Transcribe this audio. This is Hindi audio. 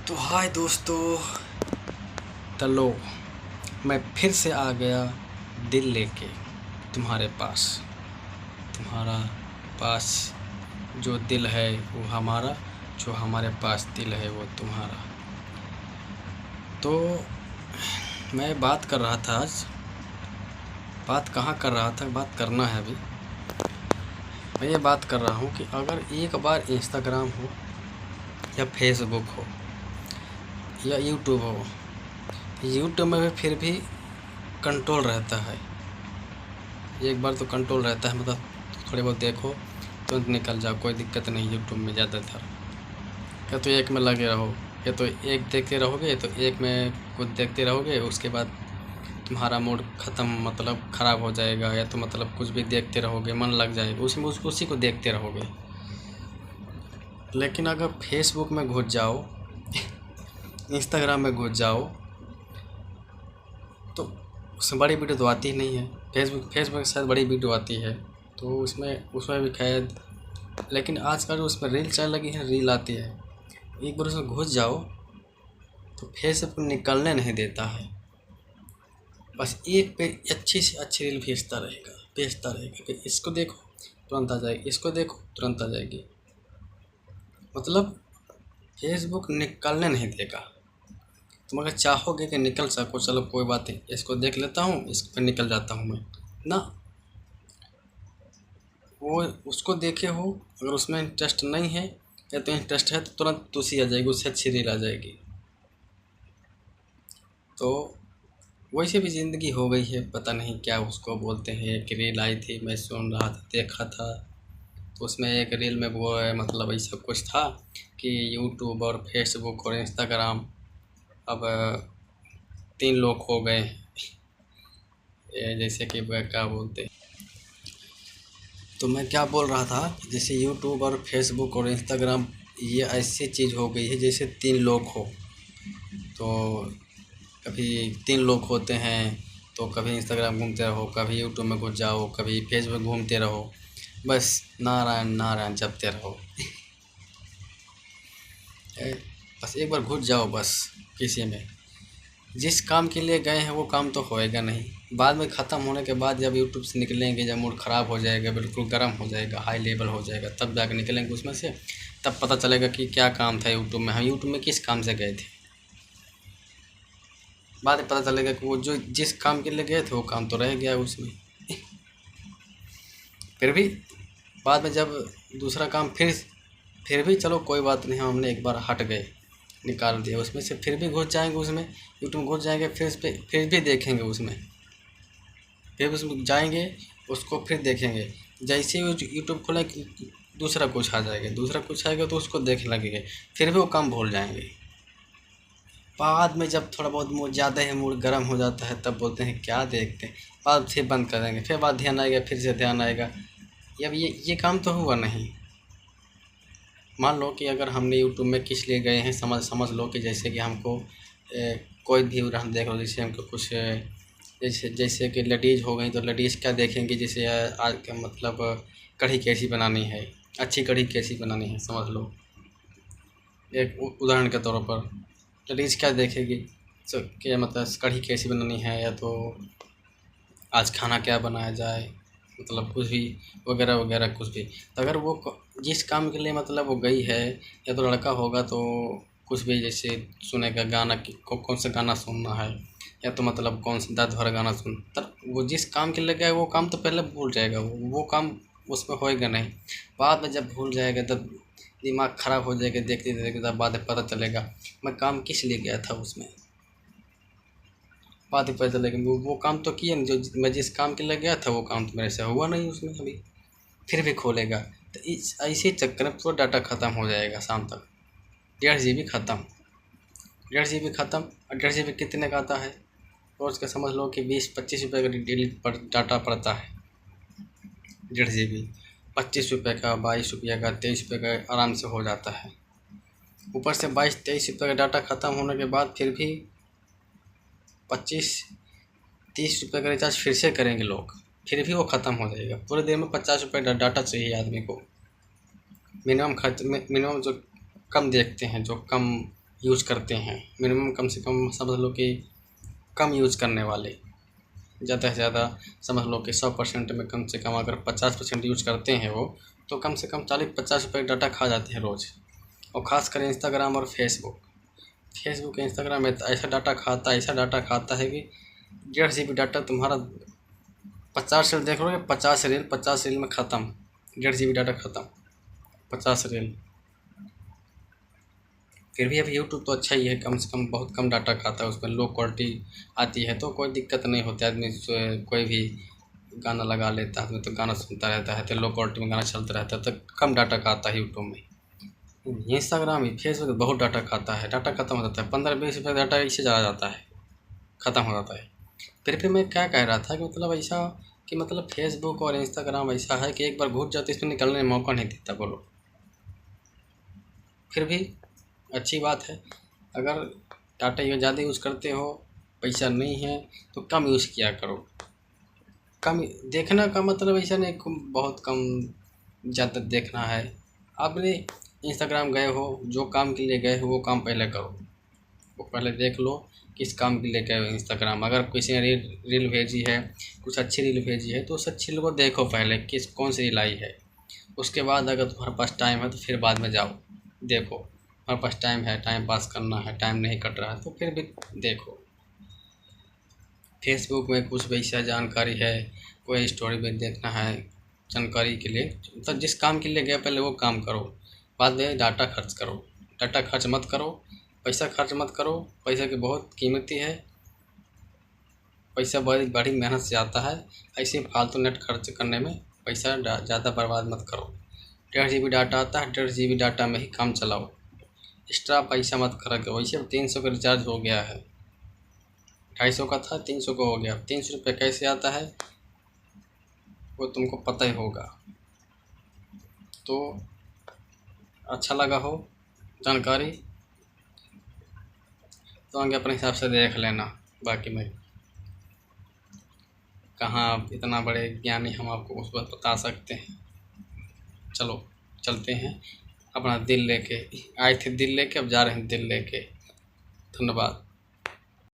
तो हाय दोस्तों, लो मैं फिर से आ गया दिल लेके तुम्हारे पास। तुम्हारा पास जो दिल है वो हमारा, जो हमारे पास दिल है वो तुम्हारा। तो मैं बात कर रहा था आज, बात कहाँ कर रहा था, बात करना है अभी। मैं ये बात कर रहा हूँ कि अगर एक बार इंस्टाग्राम हो या फेसबुक हो या यूट्यूब हो, यूट्यूब में भी फिर भी कंट्रोल रहता है। एक बार तो कंट्रोल रहता है, मतलब थोड़े बहुत देखो तुरंत निकल जाओ, कोई दिक्कत नहीं। यूट्यूब में ज़्यादातर या तो एक में लगे रहो, या तो एक देखते रहोगे तो एक में कुछ देखते रहोगे, उसके बाद तुम्हारा मूड ख़त्म, मतलब ख़राब हो जाएगा। या तो मतलब कुछ भी देखते रहोगे, मन लग जाएगा उसमें, उसी को देखते रहोगे। लेकिन अगर फेसबुक में घुस जाओ, इंस्टाग्राम में घुस जाओ, तो उसमें बड़ी वीडियो तो आती ही नहीं है। फेसबुक के साथ बड़ी वीडियो आती है, तो उसमें भी खैर, लेकिन आजकल उसमें रील चलने लगी है, रील आती है। एक बार उसमें घुस जाओ तो फेसबुक निकलने नहीं देता है। बस एक पे अच्छी से अच्छी रील भेजता रहेगा कि इसको देखो तुरंत आ जाएगी, इसको देखो तुरंत आ जाएगी। मतलब फेसबुक निकलने नहीं देगा। तुम अगर चाहोगे कि निकल सको, चलो कोई बात नहीं, इसको देख लेता हूँ, इस पर निकल जाता हूँ मैं ना। वो उसको देखे हो, अगर उसमें इंटरेस्ट नहीं है या तो इंटरेस्ट है तो तुरंत दूसरी आ जाएगी, उससे अच्छी रील आ जाएगी। तो वैसे भी ज़िंदगी हो गई है, पता नहीं क्या उसको बोलते हैं। एक रील आई थी, मैं सुन रहा था, देखा था, तो उसमें एक रील में वो है, मतलब ऐसा कुछ था कि यूट्यूब और फेसबुक और इंस्टाग्राम अब 3 लोग हो गए हैं। जैसे कि वह क्या बोलते हैं, तो मैं क्या बोल रहा था, जैसे यूट्यूब और फेसबुक और इंस्टाग्राम ये ऐसी चीज़ हो गई है जैसे 3 लोग हो। तो कभी 3 लोग होते हैं, तो कभी इंस्टाग्राम घूमते रहो, कभी यूट्यूब में घुस जाओ, कभी फेसबुक घूमते रहो, बस नारायण नारायण जपते रहो। बस एक बार घुस जाओ बस किसी में, जिस काम के लिए गए हैं वो काम तो होएगा नहीं। बाद में ख़त्म होने के बाद जब यूट्यूब से निकलेंगे, जब मूड ख़राब हो जाएगा, बिल्कुल गर्म हो जाएगा, हाई लेवल हो जाएगा, तब जाकर निकलेंगे उसमें से। तब पता चलेगा कि क्या काम था यूट्यूब में, हम यूट्यूब में किस काम से गए थे। बाद में पता चलेगा कि वो जो जिस काम के लिए गए थे वो काम तो रह गया उसमें। फिर भी बाद में जब दूसरा काम फिर भी चलो कोई बात नहीं, हमने एक बार हट गए, निकाल दिया उसमें से, फिर भी घुस जाएंगे उसमें, यूट्यूब घुस जाएंगे, फिर भी देखेंगे उसमें, फिर उसमें जाएंगे, उसको फिर देखेंगे। जैसे ही यूट्यूब खोलें दूसरा कुछ आ जाएगा, दूसरा कुछ आएगा तो उसको देखने लगेंगे, फिर भी वो काम भूल जाएंगे। बाद में जब थोड़ा बहुत मूड ज़्यादा ही मूड गर्म हो जाता है तब बोलते हैं क्या देखते हैं, बाद फिर बंद कर देंगे, फिर बाद ध्यान आएगा, फिर से ध्यान आएगा। अब ये काम तो हुआ नहीं। मान लो कि अगर हमने यूट्यूब में किस लिए गए हैं, समझ लो कि जैसे कि हमको कोई भी उदाहरण देख लो, जैसे हमको कुछ जैसे कि लेडीज़ हो गई, तो लेडीज़ क्या देखेंगी, जैसे आज का मतलब कढ़ी कैसी बनानी है, अच्छी कढ़ी कैसी बनानी है, समझ लो एक उदाहरण के तौर पर। लेडीज़ क्या देखेगी, तो क्या मतलब कढ़ी कैसी बनानी है, या तो आज खाना क्या बनाया जाए, मतलब कुछ भी वगैरह वगैरह कुछ भी। तो अगर वो जिस काम के लिए मतलब वो गई है, या तो लड़का होगा तो कुछ भी जैसे सुनेगा गाना कि कौन सा गाना सुनना है, या तो मतलब कौन सा दर्द भरा गाना सुन, तब वो जिस काम के लिए गया वो काम तो पहले भूल जाएगा, वो काम उसमें होएगा नहीं। बाद में जब भूल जाएगा तब दिमाग ख़राब हो जाएगा, देखते देखते तब बाद में पता चलेगा मैं काम किस लिए गया था उसमें। बाद में पता चलेगा वो काम तो किया नहीं, जो मैं जिस काम के लिए गया था वो काम तो मेरे से हुआ नहीं उसमें अभी, फिर भी खोलेगा। तो इस ऐसे चक्कर में पूरा डाटा ख़त्म हो जाएगा शाम तक। 1.5 GB ख़त्म, 1.5 GB ख़त्म। और 1.5 GB कितने का आता है, रोज़ का समझ लो कि 20-25 रुपये का डेली पर डाटा पड़ता है। 1.5 GB 25 रुपये का, 22 रुपये का, 23 रुपये का आराम से हो जाता है। ऊपर से 22-23 रुपये का डाटा ख़त्म होने के बाद फिर भी 25-30 रुपये का रिचार्ज फिर से करेंगे लोग, फिर भी वो ख़त्म हो जाएगा। पूरे दिन में 50 रुपये डाटा चाहिए आदमी को मिनिमम खर्च। मिनिमम जो कम देखते हैं, जो कम यूज़ करते हैं। मिनिमम कम से कम समझ लो कि कम यूज़ करने वाले, ज़्यादा से ज़्यादा समझ लो कि 100% में कम से कम अगर 50% यूज़ करते हैं वो, तो कम से कम 40-50 रुपये डाटा खा जाते हैं रोज़। और ख़ास कर इंस्टाग्राम और फेसबुक इंस्टाग्राम में ऐसा डाटा खाता है कि 1.5 GB डाटा तुम्हारा 50 रील देख लो, 50 रील में ख़त्म, 1.5 GB डाटा ख़त्म, 50 रील। फिर भी अभी यूट्यूब तो अच्छा ही है, कम से कम बहुत कम डाटा खाता है, उसमें लो क्वालिटी आती है तो कोई दिक्कत नहीं होती। आदमी कोई भी गाना लगा लेता है, आदमी तो गाना सुनता रहता है, तो लो क्वालिटी में गाना चलता रहता है, तो कम डाटा खाता है यूट्यूब में। इंस्टाग्राम ही फेसबुक बहुत डाटा खाता है, डाटा ख़त्म हो जाता है, 15-20 रुपये डाटा इससे ज़्यादा जाता है, ख़त्म हो जाता है। फिर मैं क्या कह रहा था कि मतलब ऐसा कि मतलब फेसबुक और इंस्टाग्राम ऐसा है कि एक बार घुस जाते इसमें निकलने का मौका नहीं देता। बोलो, फिर भी अच्छी बात है। अगर डाटा ये ज़्यादा यूज़ करते हो, पैसा नहीं है तो कम यूज़ किया करो। कम देखना का मतलब ऐसा नहीं बहुत कम ज़्यादा देखना है। आपने इंस्टाग्राम गए हो, जो काम के लिए गए हो वो काम पहले करो, वो पहले देख लो किस काम के लिए गए हो इंस्टाग्राम। अगर किसी ने रील भेजी है, कुछ अच्छी रील भेजी है, तो उस अच्छी रील को देखो पहले कौन सी रील आई है। उसके बाद अगर तुम्हारे पास टाइम है तो फिर बाद में जाओ देखो। हमारे पास टाइम है, टाइम पास करना है, टाइम नहीं कट रहा है तो फिर भी देखो। फेसबुक में कुछ वैसा जानकारी है, कोई स्टोरी में देखना है जानकारी के लिए, मतलब जिस काम के लिए गया पहले वो काम करो, बाद में डाटा खर्च करो। डाटा खर्च मत करो, पैसा खर्च मत करो, पैसा की बहुत कीमती है, पैसा बड़ी मेहनत से आता है। ऐसे फालतू नेट खर्च करने में पैसा ज़्यादा बर्बाद मत करो। 1.5 GB डाटा आता है, 1.5 GB डाटा में ही काम चलाओ, एक्स्ट्रा पैसा मत खर्च करो। वैसे 300 का रिचार्ज हो गया है, 250 का था 300 का हो गया। 300 रुपये कैसे आता है वो तुमको पता ही होगा। तो अच्छा लगा हो जानकारी तो आगे अपने हिसाब से देख लेना। बाकी मैं कहाँ इतना बड़े ज्ञानी हम आपको उस बात बता सकते हैं। चलो चलते हैं, अपना दिल लेके आए थे, दिल लेके अब जा रहे हैं दिल लेके। धन्यवाद।